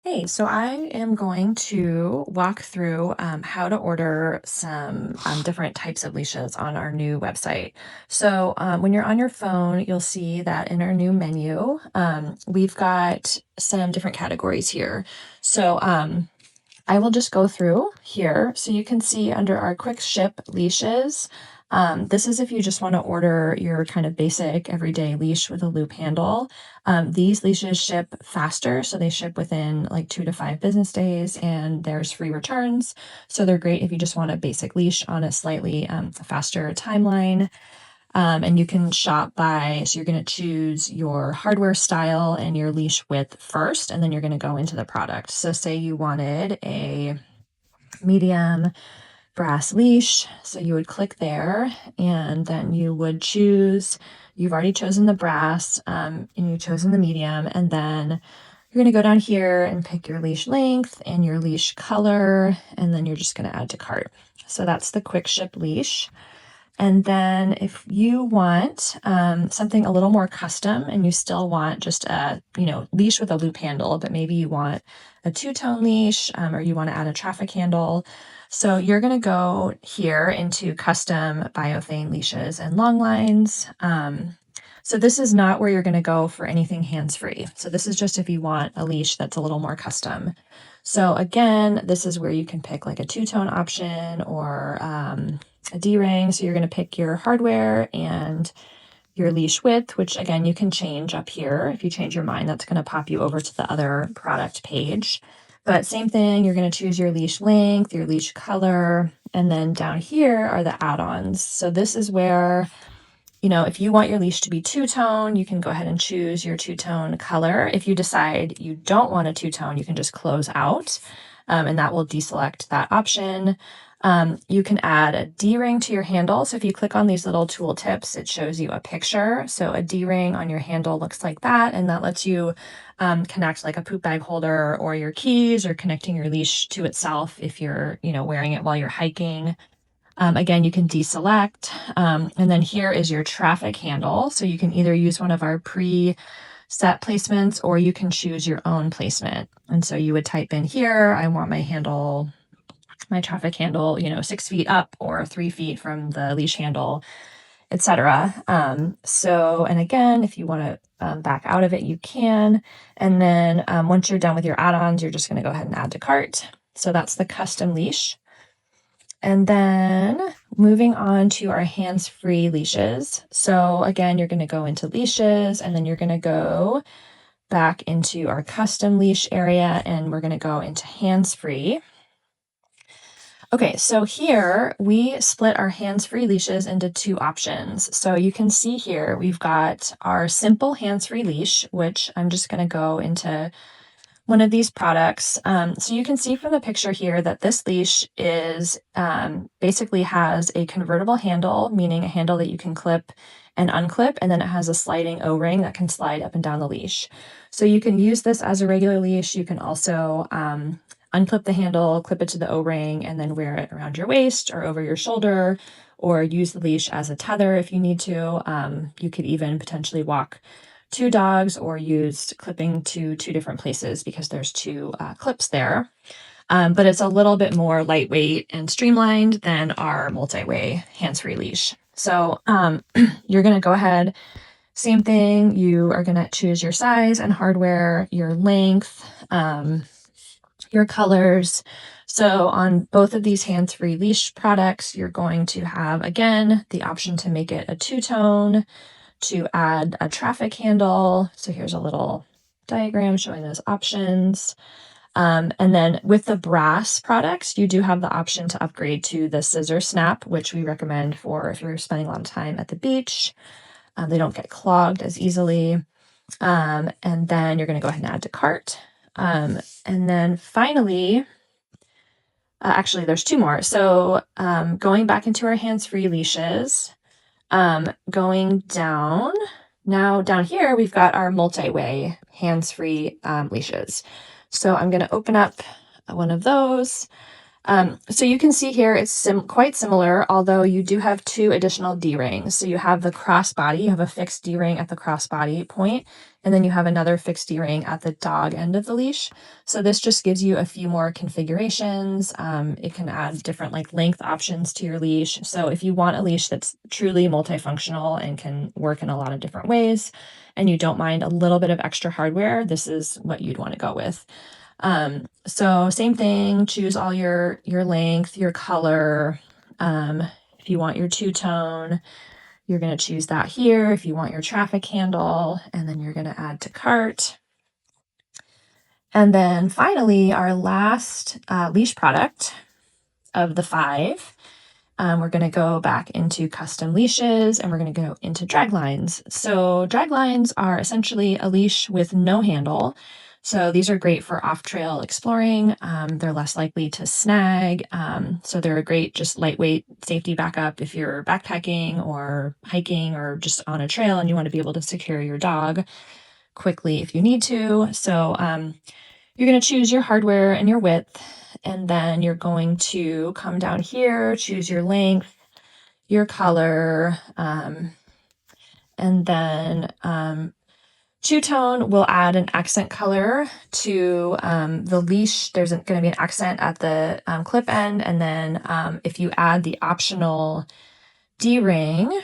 Hey, so I am going to walk through how to order some different types of leashes on our new website. So when you're on your phone, you'll see that in our new menu, we've got some different categories here. So I will just go through here. So you can see under our quick ship leashes, this is if you just want to order your kind of basic everyday leash with a loop handle. These leashes ship faster, so they ship within like 2 to 5 business days, and there's free returns. So they're great if you just want a basic leash on a slightly faster timeline. And you can shop by, so you're going to choose your hardware style and your leash width first, and then you're going to go into the product. So say you wanted a medium brass leash, so you would click there, and then you would choose, you've already chosen the brass, and you've chosen the medium, and then you're going to go down here and pick your leash length and your leash color, and then you're just going to add to cart. So that's the quick ship leash. And then if you want something a little more custom and you still want just a, leash with a loop handle, but maybe you want a two-tone leash or you want to add a traffic handle. So you're going to go here into custom biothane leashes and long lines. So this is not where you're going to go for anything hands-free. So this is just if you want a leash that's a little more custom. So again, this is where you can pick like a two-tone option or a D-ring. So you're going to pick your hardware and your leash width, which again, you can change up here. If you change your mind, that's going to pop you over to the other product page. But same thing, you're going to choose your leash length, your leash color, and then down here are the add-ons. So this is where, if you want your leash to be two-tone, you can go ahead and choose your two-tone color. If you decide you don't want a two-tone, you can just close out, and that will deselect that option. You can add a D-ring to your handle. So if you click on these little tool tips, it shows you a picture. So a D-ring on your handle looks like that, and that lets you connect like a poop bag holder or your keys, or connecting your leash to itself if you're, wearing it while you're hiking. Again, you can deselect, and then here is your traffic handle. So you can either use one of our pre-set placements or you can choose your own placement. And so you would type in here, I want my traffic handle, 6 feet up or 3 feet from the leash handle, etc. And again, if you want to back out of it, you can. And then once you're done with your add-ons, you're just going to go ahead and add to cart. So that's the custom leash. And then moving on to our hands-free leashes. So again, you're going to go into leashes, and then you're going to go back into our custom leash area, and we're going to go into hands-free. Okay, so here we split our hands-free leashes into 2 options. So you can see here we've got our simple hands-free leash, which I'm just going to go into one of these products. So you can see from the picture here that this leash is basically has a convertible handle, meaning a handle that you can clip and unclip, and then it has a sliding O-ring that can slide up and down the leash. So you can use this as a regular leash. You can also unclip the handle, clip it to the O-ring, and then wear it around your waist or over your shoulder, or use the leash as a tether if you need to. You could even potentially walk 2 dogs or use clipping to 2 different places because there's 2 clips there. But it's a little bit more lightweight and streamlined than our Multiway Hands Free Leash. So you're going to go ahead, same thing, you are going to choose your size and hardware, your length, your colors. So on both of these hands-free leash products, you're going to have, again, the option to make it a two-tone, to add a traffic handle. So here's a little diagram showing those options. And then with the brass products, you do have the option to upgrade to the scissor snap, which we recommend for if you're spending a lot of time at the beach. They don't get clogged as easily. And then you're going to go ahead and add to cart. And then finally, actually there's 2 more. So going back into our hands-free leashes, going down, now down here, we've got our Multiway Hands Free leashes. So I'm going to open up one of those. So you can see here it's quite similar, although you do have two additional D-rings. So you have the crossbody, you have a fixed D-ring at the crossbody point, and then you have another fixed D-ring at the dog end of the leash. So this just gives you a few more configurations. It can add different like length options to your leash. So if you want a leash that's truly multifunctional and can work in a lot of different ways, and you don't mind a little bit of extra hardware, this is what you'd want to go with. So same thing, choose all your length, your color. If you want your two-tone, you're going to choose that here. If you want your traffic handle, and then you're going to add to cart. And then finally, our last leash product of the 5, we're going to go back into custom leashes, and we're going to go into drag lines. So drag lines are essentially a leash with no handle. So these are great for off-trail exploring. They're less likely to snag. So they're a great, just lightweight safety backup if you're backpacking or hiking or just on a trail and you want to be able to secure your dog quickly if you need to. So you're going to choose your hardware and your width, and then you're going to come down here, choose your length, your color, and then two-tone will add an accent color to the leash. There's going to be an accent at the clip end, and then if you add the optional D-ring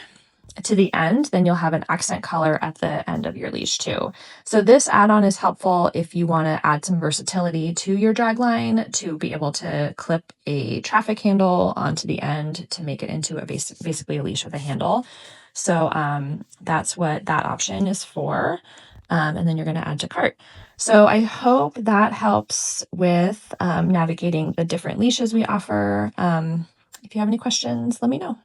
to the end, then you'll have an accent color at the end of your leash too. So this add-on is helpful if you want to add some versatility to your drag line to be able to clip a traffic handle onto the end to make it into a basically a leash with a handle. So that's what that option is for. And then you're going to add to cart. So I hope that helps with navigating the different leashes we offer. If you have any questions, let me know.